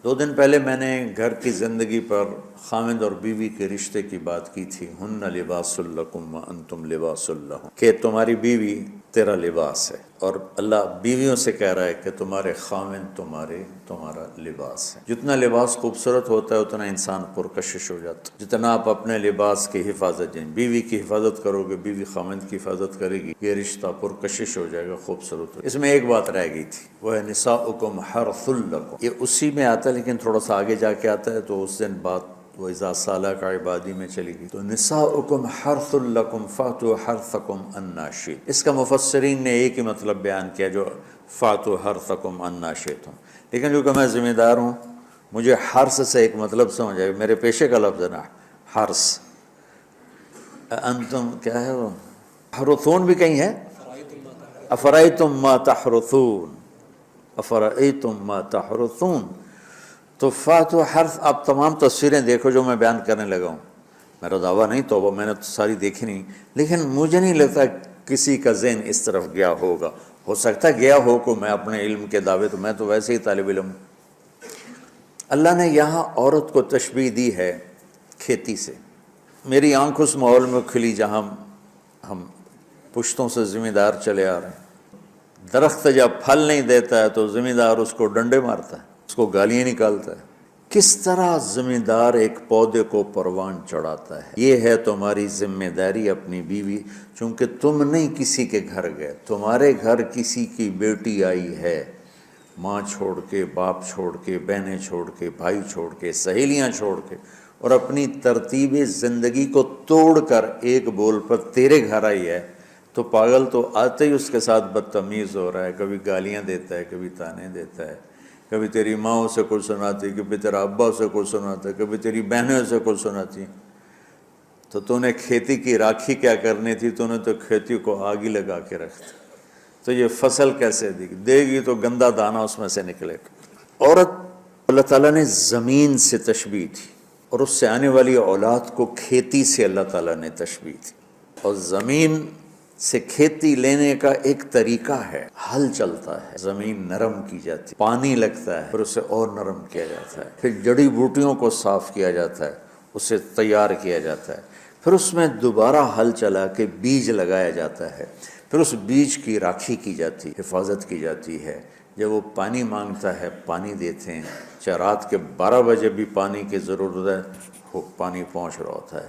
2 دن پہلے میں نے گھر کی زندگی پر خاوند اور بیوی کے رشتے کی بات کی تھی. ہن لباس لکم وانتم لباس لہم، کہ تمہاری بیوی تیرا لباس ہے، اور اللہ بیویوں سے کہہ رہا ہے کہ تمہارے خاوند تمہارا لباس ہے. جتنا لباس خوبصورت ہوتا ہے اتنا انسان پرکشش ہو جاتا ہے. جتنا آپ اپنے لباس کی حفاظت جائیں، بیوی کی حفاظت کرو گے، بیوی خاوند کی حفاظت کرے گی، یہ رشتہ پرکشش ہو جائے گا، خوبصورت ہو. اس میں ایک بات رہ گئی تھی، وہ ہے نساؤکم حرث لکم. یہ اسی میں آتا ہے لیکن تھوڑا سا آگے جا کے آتا ہے، تو اس دن بات وہ اذا سالک عبادی میں چلی گئی. تو نساؤکم حرث لکم فاتوا حرثکم انا شئتم. اس کا مفسرین نے ایک ہی مطلب بیان کیا جو فاتوا حرثکم انا شئتم، لیکن کیونکہ میں ذمہ دار ہوں مجھے حرث سے ایک مطلب سمجھ آئے. میرے پیشے کا لفظ ہے نا حرث. انتم کیا ہے وہ حرثون بھی کہیں ہے، افرأیتم ما تحرثون، افرأیتم ما تحرثون. تو فاتو حرث. آپ تمام تصویریں دیکھو جو میں بیان کرنے لگا ہوں، میرا دعویٰ نہیں، توبہ میں نے تو ساری دیکھی نہیں، لیکن مجھے نہیں لگتا کسی کا ذہن اس طرف گیا ہوگا. ہو سکتا ہے گیا ہو کو، میں اپنے علم کے دعوے، تو میں تو ویسے ہی طالب علم. اللہ نے یہاں عورت کو تشبیہ دی ہے کھیتی سے. میری آنکھ اس ماحول میں کھلی جہاں ہم پشتوں سے ذمہ دار چلے آ رہے ہیں. درخت جب پھل نہیں دیتا ہے تو ذمہ دار اس کو ڈنڈے مارتا ہے، اس کو گالیاں نکالتا ہے. کس طرح ذمہ دار ایک پودے کو پروان چڑھاتا ہے. یہ ہے تمہاری ذمہ داری اپنی بیوی، چونکہ تم نہیں کسی کے گھر گئے، تمہارے گھر کسی کی بیٹی آئی ہے، ماں چھوڑ کے، باپ چھوڑ کے، بہنیں چھوڑ کے، بھائی چھوڑ کے، سہیلیاں چھوڑ کے، اور اپنی ترتیب زندگی کو توڑ کر ایک بول پر تیرے گھر آئی ہے. تو پاگل تو آتے ہی اس کے ساتھ بدتمیز ہو رہا ہے، کبھی گالیاں دیتا ہے، کبھی تانے دیتا ہے، کبھی تیری ماں اسے کچھ سناتی، کبھی تیرا ابا اسے کچھ سناتا ہے، کبھی تیری بہنیں اسے کچھ سناتی. تو نے کھیتی کی راکھی کیا کرنی تھی، تو نے تو کھیتی کو آگ ہی لگا کے رکھ دی. تو یہ فصل کیسے دے گی تو گندا دانہ اس میں سے نکلے گا. عورت اللہ تعالیٰ نے زمین سے تشبیہ تھی، اور اس سے آنے والی اولاد کو کھیتی سے اللہ تعالیٰ نے تشبیہ تھی. اور زمین سے کھیتی لینے کا ایک طریقہ ہے، ہل چلتا ہے، زمین نرم کی جاتی ہے، پانی لگتا ہے، پھر اسے اور نرم کیا جاتا ہے، پھر جڑی بوٹیوں کو صاف کیا جاتا ہے، اسے تیار کیا جاتا ہے، پھر اس میں دوبارہ ہل چلا کے بیج لگایا جاتا ہے، پھر اس بیج کی راکھی کی جاتی، حفاظت کی جاتی ہے. جب وہ پانی مانگتا ہے پانی دیتے ہیں، چاہے رات کے 12 بجے بھی پانی کی ضرورت ہے، وہ پانی پہنچ رہا ہوتا ہے.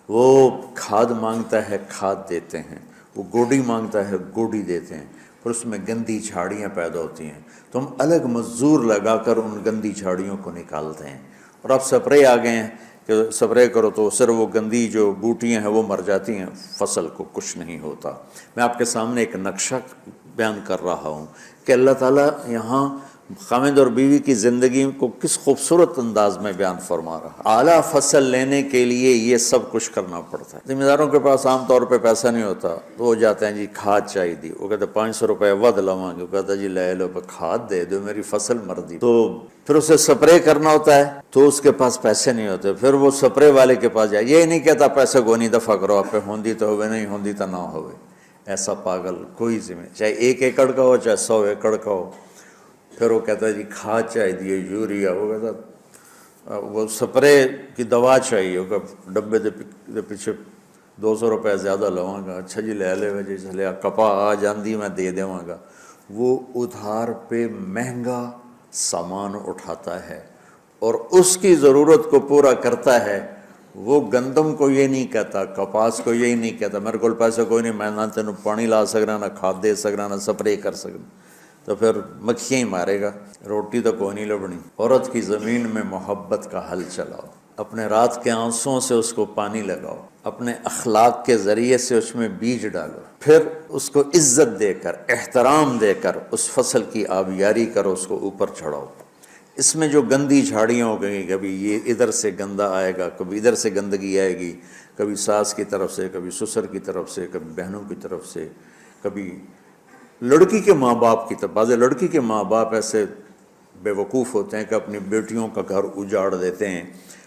وہ کھاد مانگتا ہے، کھاد دیتے ہیں. وہ گوڈی مانگتا ہے، گوڈی دیتے ہیں. پھر اس میں گندی جھاڑیاں پیدا ہوتی ہیں تو ہم الگ مزدور لگا کر ان گندی جھاڑیوں کو نکالتے ہیں. اور اب سپرے آ گئے ہیں کہ سپرے کرو تو صرف وہ گندی جو بوٹیاں ہیں وہ مر جاتی ہیں، فصل کو کچھ نہیں ہوتا. میں آپ کے سامنے ایک نقشہ بیان کر رہا ہوں کہ اللہ تعالیٰ یہاں خاوند اور بیوی کی زندگی کو کس خوبصورت انداز میں بیان فرما رہا. اعلیٰ فصل لینے کے لیے یہ سب کچھ کرنا پڑتا ہے. ذمہ داروں کے پاس عام طور پہ پیسہ نہیں ہوتا تو وہ جاتے ہیں جی کھاد چاہیے دی، وہ کہتے ہیں 500 روپے ود لواں گے، وہ کہتا ہے جی لے لو کھاد دے دو میری فصل مر دی. تو پھر اسے سپرے کرنا ہوتا ہے تو اس کے پاس پیسے نہیں ہوتے، پھر وہ سپرے والے کے پاس جائے. یہ نہیں کہتا پیسے کو نہیں دفع کرو، آپ پہ ہوندی تو ہوئے، نہیں ہوندی تو نہ ہوئے. ایسا پاگل کوئی ذمہ، چاہے 1 ایکڑ کا ہو چاہے 100 ایکڑ کا ہو. پھر وہ کہتا ہے جی کھاد چاہیے دیے، یوریا، وہ کہتا وہ سپرے کی دوا چاہیے، وہ ڈبے دے پیچھے 200 روپے زیادہ لواں گا. اچھا جی لے لے جی چلے کپا آ جاندی میں دے دیواں گا. وہ ادھار پہ مہنگا سامان اٹھاتا ہے اور اس کی ضرورت کو پورا کرتا ہے. وہ گندم کو یہ نہیں کہتا، کپاس کو یہی نہیں کہتا میرے کو پیسے کوئی نہیں، میں نہ تینوں پانی لا سکنا، نہ کھاد دے سکنا، نہ سپرے کر سکنا. تو پھر مکھیاں ہی مارے گا، روٹی تو کوئی نہیں لبنی. عورت کی زمین میں محبت کا حل چلاؤ، اپنے رات کے آنسوؤں سے اس کو پانی لگاؤ، اپنے اخلاق کے ذریعے سے اس میں بیج ڈالو، پھر اس کو عزت دے کر، احترام دے کر اس فصل کی آبیاری کرو، اس کو اوپر چڑھاؤ. اس میں جو گندی جھاڑیاں ہو گئی، کبھی یہ ادھر سے گندا آئے گا، کبھی ادھر سے گندگی آئے گی، کبھی ساس کی طرف سے، کبھی سسر کی طرف سے، کبھی بہنوں کی طرف سے، کبھی لڑکی کے ماں باپ کی طرف. بعض لڑکی کے ماں باپ ایسے بے وقوف ہوتے ہیں کہ اپنی بیٹیوں کا گھر اجاڑ دیتے ہیں،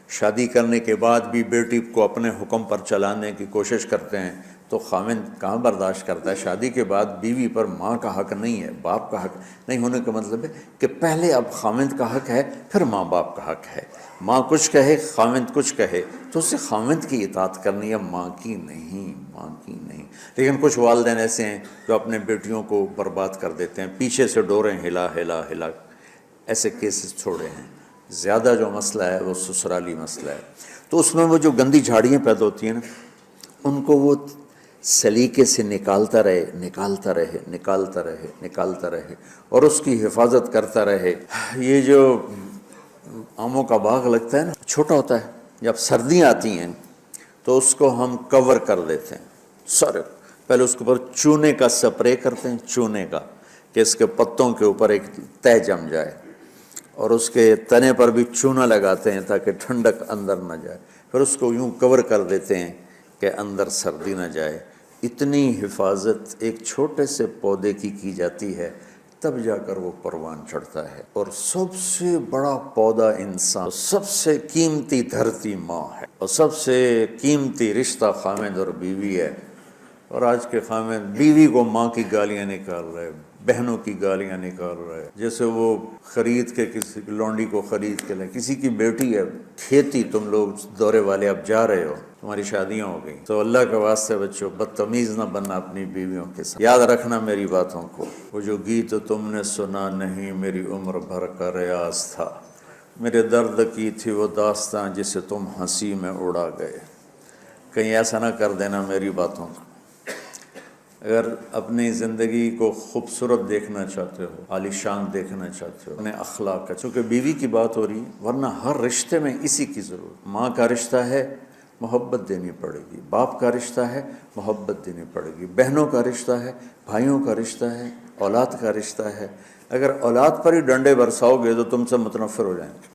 شادی کرنے کے بعد بھی بیٹی کو اپنے حکم پر چلانے کی کوشش کرتے ہیں. تو تو خاوند کہاں برداشت کرتا ہے؟ شادی کے بعد بیوی پر ماں کا حق نہیں ہے، باپ کا حق نہیں ہونے کا مطلب ہے کہ پہلے اب خاوند کا حق ہے، پھر ماں باپ کا حق ہے۔ ماں کچھ کہے، خاوند کچھ کہے تو اسے خاوند کی اطاعت کرنی ہے، ماں کی نہیں، ماں کی نہیں۔ لیکن کچھ والدین ایسے ہیں جو اپنے بیٹیوں کو برباد کر دیتے ہیں، پیچھے سے ڈوریں ہلا ہلا ہلا، ایسے کیسز چھوڑے ہیں۔ زیادہ جو مسئلہ ہے وہ سسرالی مسئلہ ہے، تو اس میں وہ جو گندی جھاڑیاں پیدا ہوتی ہیں نا، ان کو وہ سلیقے سے نکالتا رہے نکالتا رہے نکالتا رہے نکالتا رہے اور اس کی حفاظت کرتا رہے۔ یہ جو آموں کا باغ لگتا ہے نا، چھوٹا ہوتا ہے، جب سردیاں آتی ہیں تو اس کو ہم کور کر دیتے ہیں، سارے پہلے اس کے اوپر چونے کا سپرے کرتے ہیں، چونے کا، کہ اس کے پتوں کے اوپر ایک تہ جم جائے، اور اس کے تنے پر بھی چونا لگاتے ہیں تاکہ ٹھنڈک اندر نہ جائے، پھر اس کو یوں کور کر دیتے ہیں کہ اندر سردی نہ جائے۔ اتنی حفاظت ایک چھوٹے سے پودے کی جاتی ہے، تب جا کر وہ پروان چڑھتا ہے۔ اور سب سے بڑا پودا انسان، سب سے قیمتی دھرتی ماں ہے، اور سب سے قیمتی رشتہ خاوند اور بیوی ہے۔ اور آج کے خاوند بیوی کو ماں کی گالیاں نکال رہے، بہنوں کی گالیاں نکال رہے، جیسے وہ خرید کے کسی لونڈی کو خرید کے لیں۔ کسی کی بیٹی ہے، کھیتی تم لوگ دورے والے اب جا رہے ہو، تمہاری شادیاں ہو گئی، تو اللہ کے واسطے بچوں بدتمیز نہ بننا اپنی بیویوں کے ساتھ۔ یاد رکھنا میری باتوں کو، وہ جو گیت تم نے سنا نہیں میری عمر بھر کا ریاض تھا، میرے درد کی تھی وہ داستاں جسے تم ہنسی میں اڑا گئے۔ کہیں ایسا نہ کر دینا میری باتوں کو۔ اگر اپنی زندگی کو خوبصورت دیکھنا چاہتے ہو، عالی شان دیکھنا چاہتے ہو، اپنے اخلاق کا، چونکہ بیوی کی بات ہو رہی ہے، ورنہ ہر رشتے میں اسی کی ضرورت۔ ماں کا رشتہ ہے، محبت دینی پڑے گی، باپ کا رشتہ ہے، محبت دینی پڑے گی، بہنوں کا رشتہ ہے، بھائیوں کا رشتہ ہے، اولاد کا رشتہ ہے۔ اگر اولاد پر ہی ڈنڈے برساؤ گے تو تم سے متنفر ہو جائیں گے۔